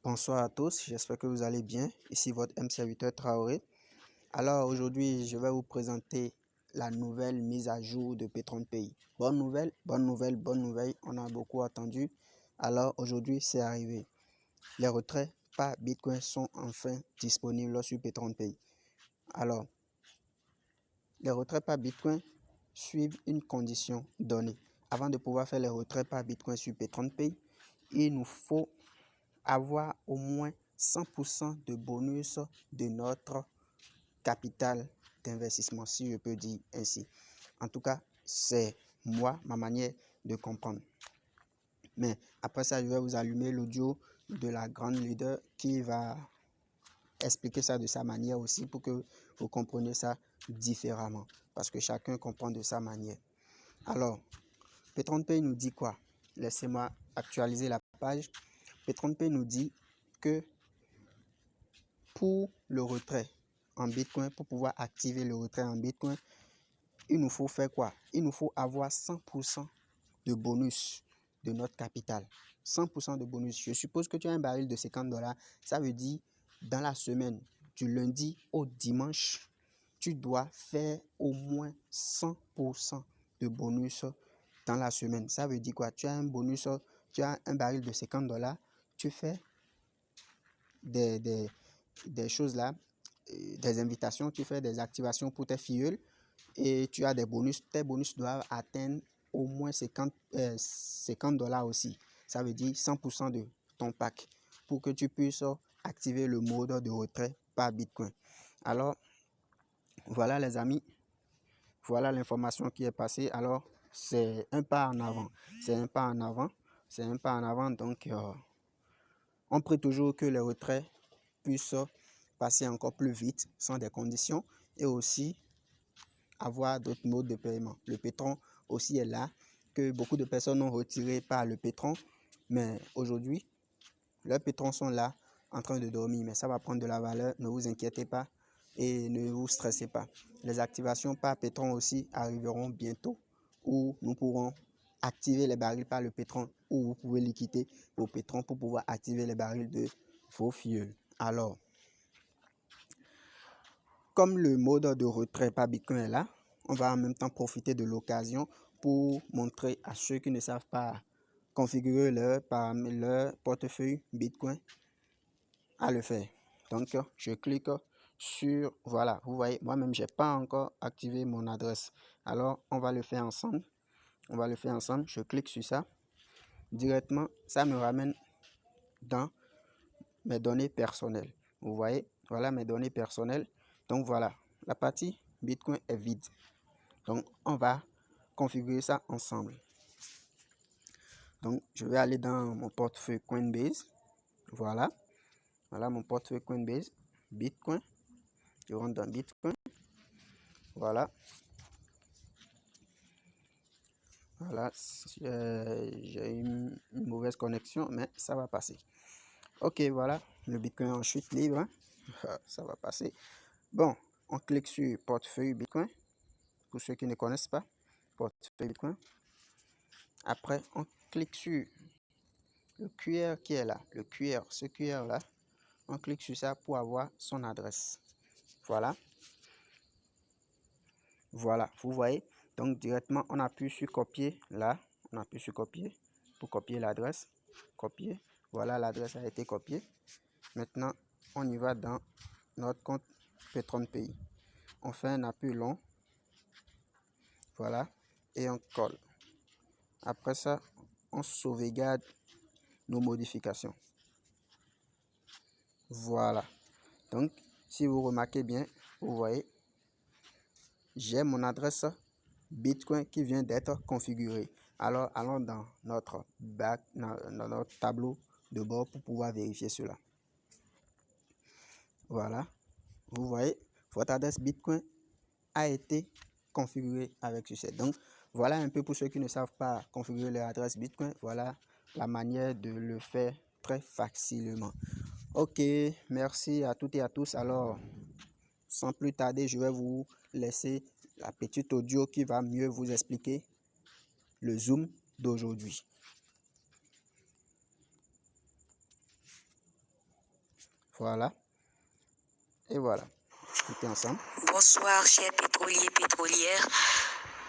Bonsoir à tous, j'espère que vous allez bien. Ici votre M-Serviteur Traoré. Alors aujourd'hui, je vais vous présenter la nouvelle mise à jour de Petronpay. Bonne nouvelle, bonne nouvelle, bonne nouvelle. On a beaucoup attendu. Alors aujourd'hui, c'est arrivé. Les retraits par Bitcoin sont enfin disponibles sur Petronpay. Alors, les retraits par Bitcoin suivent une condition donnée. Avant de pouvoir faire les retraits par Bitcoin sur Petronpay, il nous faut avoir au moins 100% de bonus de notre capital d'investissement, si je peux dire ainsi. En tout cas, c'est moi, ma manière de comprendre. Mais après ça, je vais vous allumer l'audio de la grande leader qui va expliquer ça de sa manière aussi pour que vous compreniez ça différemment. Parce que chacun comprend de sa manière. Alors, Petronpay nous dit quoi? Laissez-moi actualiser la page. Petronpay nous dit que pour le retrait en Bitcoin, pour pouvoir activer le retrait en Bitcoin, il nous faut faire quoi? Il nous faut avoir 100% de bonus de notre capital. 100% de bonus. Je suppose que tu as un baril de $50. Ça veut dire dans la semaine, du lundi au dimanche, tu dois faire au moins 100% de bonus dans la semaine. Ça veut dire quoi? Tu as un bonus, tu as un baril de $50, tu fais des choses là, des invitations, tu fais des activations pour tes filleuls et tu as des bonus. Tes bonus doivent atteindre au moins 50 $ aussi. Ça veut dire 100% de ton pack pour que tu puisses activer le mode de retrait par Bitcoin. Alors, voilà les amis, voilà l'information qui est passée. Alors, c'est un pas en avant. C'est un pas en avant. C'est un pas en avant. Donc, on prie toujours que les retraits puissent passer encore plus vite sans des conditions et aussi avoir d'autres modes de paiement. Le Petron aussi est là, que beaucoup de personnes ont retiré par le Petron, mais aujourd'hui, leurs Petrons sont là en train de dormir, mais ça va prendre de la valeur, ne vous inquiétez pas et ne vous stressez pas. Les activations par Petron aussi arriveront bientôt où nous pourrons activer les barils par le Petron, où vous pouvez liquider vos Petrons pour pouvoir activer les barils de vos filleuls. Alors, comme le mode de retrait par Bitcoin est là, on va en même temps profiter de l'occasion pour montrer à ceux qui ne savent pas configurer leur portefeuille Bitcoin à le faire. Donc, je clique sur, voilà, vous voyez, moi-même, je n'ai pas encore activé mon adresse. Alors, on va le faire ensemble. On va le faire ensemble. Je clique sur ça. Directement, ça me ramène dans mes données personnelles. Vous voyez, voilà mes données personnelles. Donc, voilà, la partie Bitcoin est vide. Donc, on va configurer ça ensemble. Donc, je vais aller dans mon portefeuille Coinbase. Voilà. Voilà mon portefeuille Coinbase. Bitcoin. Je rentre dans Bitcoin. Voilà. Voilà. J'ai une mauvaise connexion, mais ça va passer. Ok, voilà. Le Bitcoin est en chute libre. Hein. Ça va passer. Bon, on clique sur portefeuille Bitcoin. Pour ceux qui ne connaissent pas, portefeuille Bitcoin. Après, on clique sur le QR qui est là. Le QR, ce QR là. On clique sur ça pour avoir son adresse. Voilà. Voilà, vous voyez. Donc, directement, on appuie sur copier là. On appuie sur copier pour copier l'adresse. Copier. Voilà, l'adresse a été copiée. Maintenant, on y va dans notre compte Petronpay. On fait un appui long. Voilà. Et on colle. Après ça, on sauvegarde nos modifications. Voilà. Donc, si vous remarquez bien, vous voyez, j'ai mon adresse Bitcoin qui vient d'être configurée. Alors, allons dans notre tableau de bord pour pouvoir vérifier cela. Voilà. Vous voyez, votre adresse Bitcoin a été configurée avec succès. Donc, voilà un peu pour ceux qui ne savent pas configurer leur adresse Bitcoin. Voilà la manière de le faire très facilement. Ok, merci à toutes et à tous. Alors, sans plus tarder, je vais vous laisser la petite audio qui va mieux vous expliquer le Zoom d'aujourd'hui. Voilà. Et voilà. Écoutez ensemble. Bonsoir, chers pétroliers, pétrolières.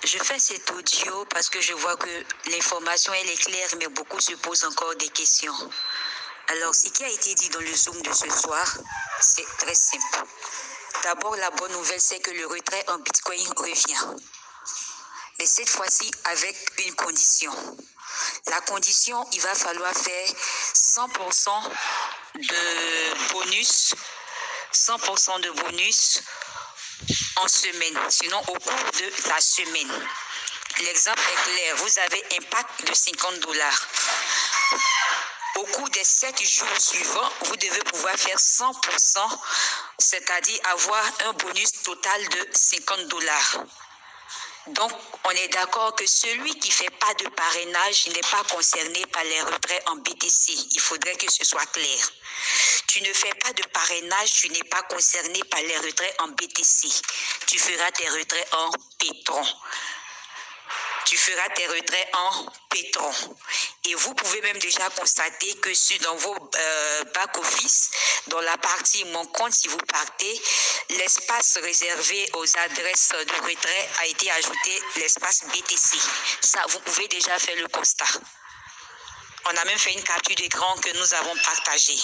Je fais cet audio parce que je vois que l'information elle est claire, mais beaucoup se posent encore des questions. Alors, ce qui a été dit dans le Zoom de ce soir, c'est très simple. D'abord, la bonne nouvelle, c'est que le retrait en Bitcoin revient. Mais cette fois-ci, avec une condition. La condition, il va falloir faire 100% de bonus, 100% de bonus en semaine, sinon au cours de la semaine. L'exemple est clair, vous avez un pack de $50. Au cours des 7 jours suivants, vous devez pouvoir faire 100%, c'est-à-dire avoir un bonus total de $50. Donc, on est d'accord que celui qui ne fait pas de parrainage n'est pas concerné par les retraits en BTC. Il faudrait que ce soit clair. Tu ne fais pas de parrainage, tu n'es pas concerné par les retraits en BTC. Tu feras tes retraits en pétron. Tu feras tes retraits en pétron. Et vous pouvez même déjà constater que dans vos back-office, dans la partie Mon compte, si vous partez, l'espace réservé aux adresses de retrait a été ajouté, l'espace BTC. Ça, vous pouvez déjà faire le constat. On a même fait une capture d'écran que nous avons partagée.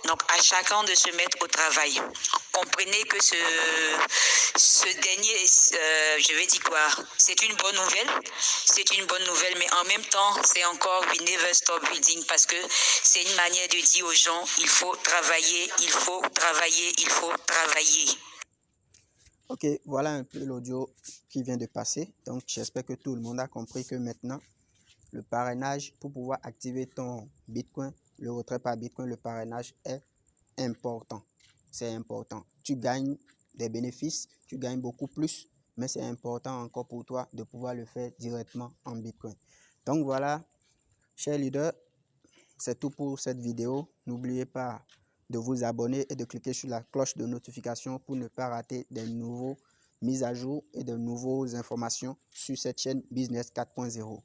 Donc, à chacun de se mettre au travail. Comprenez que ce dernier, je vais dire quoi, c'est une bonne nouvelle. C'est une bonne nouvelle, mais en même temps, c'est encore we never stop building parce que c'est une manière de dire aux gens, il faut travailler, il faut travailler, il faut travailler. Ok, voilà un peu l'audio qui vient de passer. Donc, j'espère que tout le monde a compris que maintenant, le parrainage, pour pouvoir activer ton Bitcoin, le retrait par Bitcoin, le parrainage est important. C'est important. Tu gagnes des bénéfices, tu gagnes beaucoup plus, mais c'est important encore pour toi de pouvoir le faire directement en Bitcoin. Donc voilà, chers leaders, c'est tout pour cette vidéo. N'oubliez pas de vous abonner et de cliquer sur la cloche de notification pour ne pas rater des nouveaux mises à jour et de nouvelles informations sur cette chaîne Business 4.0.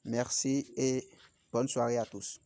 Merci et bonne soirée à tous.